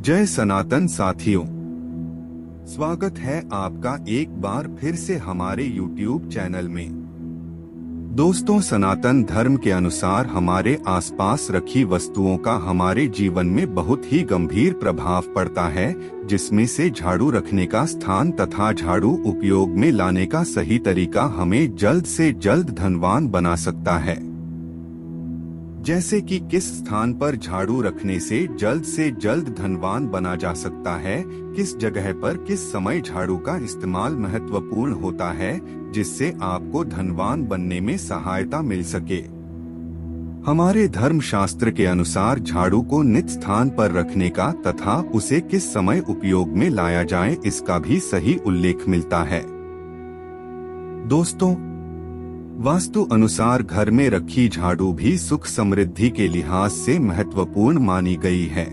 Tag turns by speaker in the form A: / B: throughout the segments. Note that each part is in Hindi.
A: जय सनातन साथियों, स्वागत है आपका एक बार फिर से हमारे YouTube चैनल में। दोस्तों, सनातन धर्म के अनुसार हमारे आसपास रखी वस्तुओं का हमारे जीवन में बहुत ही गंभीर प्रभाव पड़ता है, जिसमें से झाड़ू रखने का स्थान तथा झाड़ू उपयोग में लाने का सही तरीका हमें जल्द से जल्द धनवान बना सकता है। जैसे कि किस स्थान पर झाड़ू रखने से जल्द धनवान बना जा सकता है, किस जगह पर किस समय झाड़ू का इस्तेमाल महत्वपूर्ण होता है, जिससे आपको धनवान बनने में सहायता मिल सके। हमारे धर्म शास्त्र के अनुसार झाड़ू को नित स्थान पर रखने का तथा उसे किस समय उपयोग में लाया जाए, इसका भी सही उल्लेख मिलता है। दोस्तों, वास्तु अनुसार घर में रखी झाड़ू भी सुख समृद्धि के लिहाज से महत्वपूर्ण मानी गई है।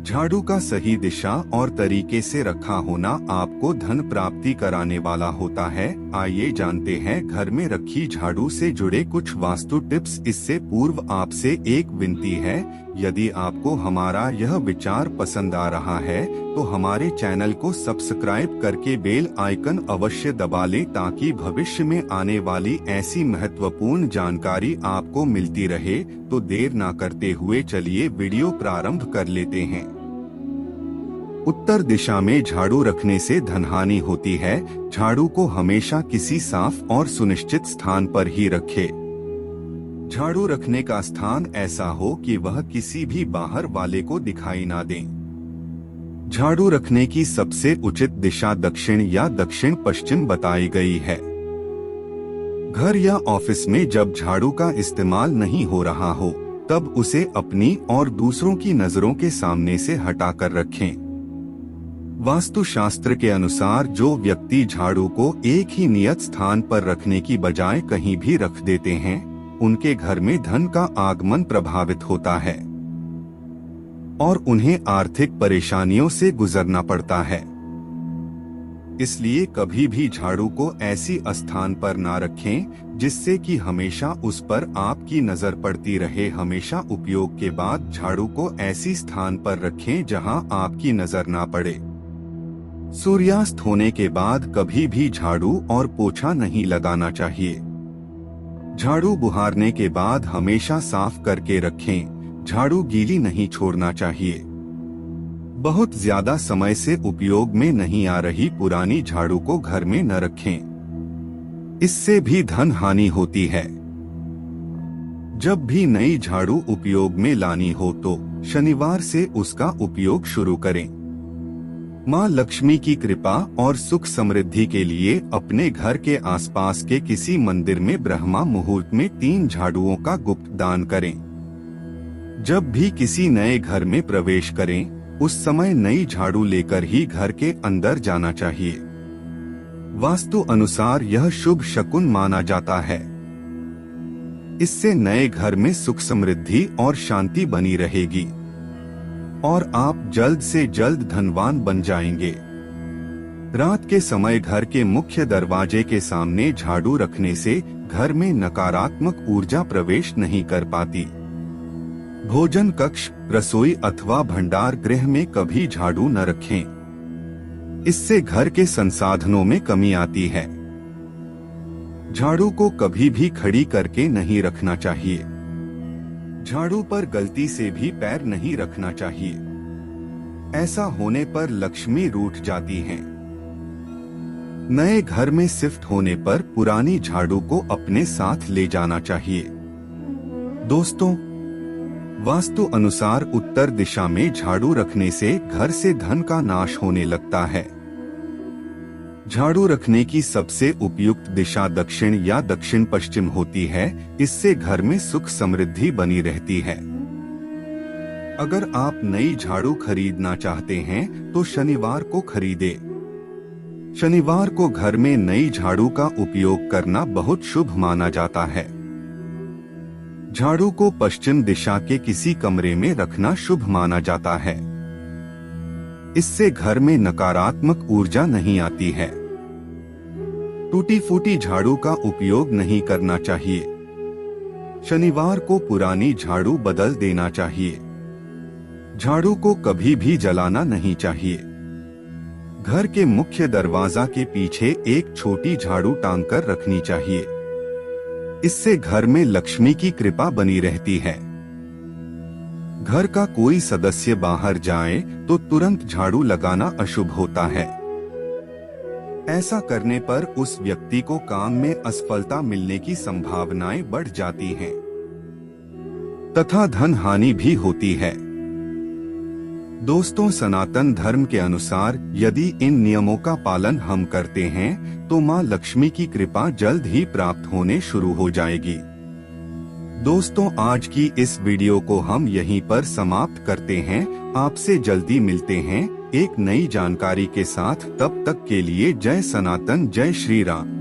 A: झाड़ू का सही दिशा और तरीके से रखा होना आपको धन प्राप्ति कराने वाला होता है। आइए जानते हैं घर में रखी झाड़ू से जुड़े कुछ वास्तु टिप्स। इससे पूर्व आपसे एक विनती है, यदि आपको हमारा यह विचार पसंद आ रहा है तो हमारे चैनल को सब्सक्राइब करके बेल आइकन अवश्य दबा लें, ताकि भविष्य में आने वाली ऐसी महत्वपूर्ण जानकारी आपको मिलती रहे। तो देर ना करते हुए चलिए वीडियो प्रारंभ कर लेते हैं। उत्तर दिशा में झाड़ू रखने से धनहानि होती है। झाड़ू को हमेशा किसी साफ और सुनिश्चित स्थान पर ही रखें। झाड़ू रखने का स्थान ऐसा हो कि वह किसी भी बाहर वाले को दिखाई ना दे। झाड़ू रखने की सबसे उचित दिशा दक्षिण या दक्षिण पश्चिम बताई गई है। घर या ऑफिस में जब झाड़ू का इस्तेमाल नहीं हो रहा हो, तब उसे अपनी और दूसरों की नजरों के सामने से हटाकर रखें। वास्तु शास्त्र के अनुसार जो व्यक्ति झाड़ू को एक ही नियत स्थान पर रखने की बजाय कहीं भी रख देते हैं, उनके घर में धन का आगमन प्रभावित होता है और उन्हें आर्थिक परेशानियों से गुजरना पड़ता है। इसलिए कभी भी झाड़ू को ऐसी स्थान पर ना रखें जिससे कि हमेशा उस पर आपकी नजर पड़ती रहे। हमेशा उपयोग के बाद झाड़ू को ऐसी स्थान पर रखें जहां आपकी नजर ना पड़े। सूर्यास्त होने के बाद कभी भी झाड़ू और पोछा नहीं लगाना चाहिए। झाड़ू बुहारने के बाद हमेशा साफ करके रखें। झाड़ू गीली नहीं छोड़ना चाहिए। बहुत ज्यादा समय से उपयोग में नहीं आ रही पुरानी झाड़ू को घर में न रखें, इससे भी धन हानि होती है। जब भी नई झाड़ू उपयोग में लानी हो तो शनिवार से उसका उपयोग शुरू करें। माँ लक्ष्मी की कृपा और सुख समृद्धि के लिए अपने घर के आसपास के किसी मंदिर में ब्रह्मा मुहूर्त में 3 झाड़ुओं का गुप्त दान करें। जब भी किसी नए घर में प्रवेश करें, उस समय नई झाड़ू लेकर ही घर के अंदर जाना चाहिए। वास्तु अनुसार यह शुभ शकुन माना जाता है। इससे नए घर में सुख समृद्धि और शांति बनी रहेगी और आप जल्द से जल्द धनवान बन जाएंगे। रात के समय घर के मुख्य दरवाजे के सामने झाड़ू रखने से घर में नकारात्मक ऊर्जा प्रवेश नहीं कर पाती। भोजन कक्ष, रसोई अथवा भंडार गृह में कभी झाड़ू न रखें। इससे घर के संसाधनों में कमी आती है। झाड़ू को कभी भी खड़ी करके नहीं रखना चाहिए। झाड़ू पर गलती से भी पैर नहीं रखना चाहिए। ऐसा होने पर लक्ष्मी रूठ जाती है। नए घर में शिफ्ट होने पर पुरानी झाड़ू को अपने साथ ले जाना चाहिए। दोस्तों, वास्तु अनुसार उत्तर दिशा में झाड़ू रखने से घर से धन का नाश होने लगता है। झाड़ू रखने की सबसे उपयुक्त दिशा दक्षिण या दक्षिण पश्चिम होती है। इससे घर में सुख समृद्धि बनी रहती है। अगर आप नई झाड़ू खरीदना चाहते हैं तो शनिवार को खरीदें। शनिवार को घर में नई झाड़ू का उपयोग करना बहुत शुभ माना जाता है। झाड़ू को पश्चिम दिशा के किसी कमरे में रखना शुभ माना जाता है। इससे घर में नकारात्मक ऊर्जा नहीं आती है। टूटी फूटी झाड़ू का उपयोग नहीं करना चाहिए। शनिवार को पुरानी झाड़ू बदल देना चाहिए। झाड़ू को कभी भी जलाना नहीं चाहिए। घर के मुख्य दरवाजा के पीछे एक छोटी झाड़ू टांग कर रखनी चाहिए। इससे घर में लक्ष्मी की कृपा बनी रहती है। घर का कोई सदस्य बाहर जाए तो तुरंत झाड़ू लगाना अशुभ होता है। ऐसा करने पर उस व्यक्ति को काम में असफलता मिलने की संभावनाएं बढ़ जाती हैं तथा धन हानि भी होती है। दोस्तों, सनातन धर्म के अनुसार यदि इन नियमों का पालन हम करते हैं तो मां लक्ष्मी की कृपा जल्द ही प्राप्त होने शुरू हो जाएगी। दोस्तों, आज की इस वीडियो को हम यहीं पर समाप्त करते हैं। आपसे जल्दी मिलते हैं एक नई जानकारी के साथ। तब तक के लिए जय सनातन, जय श्री राम।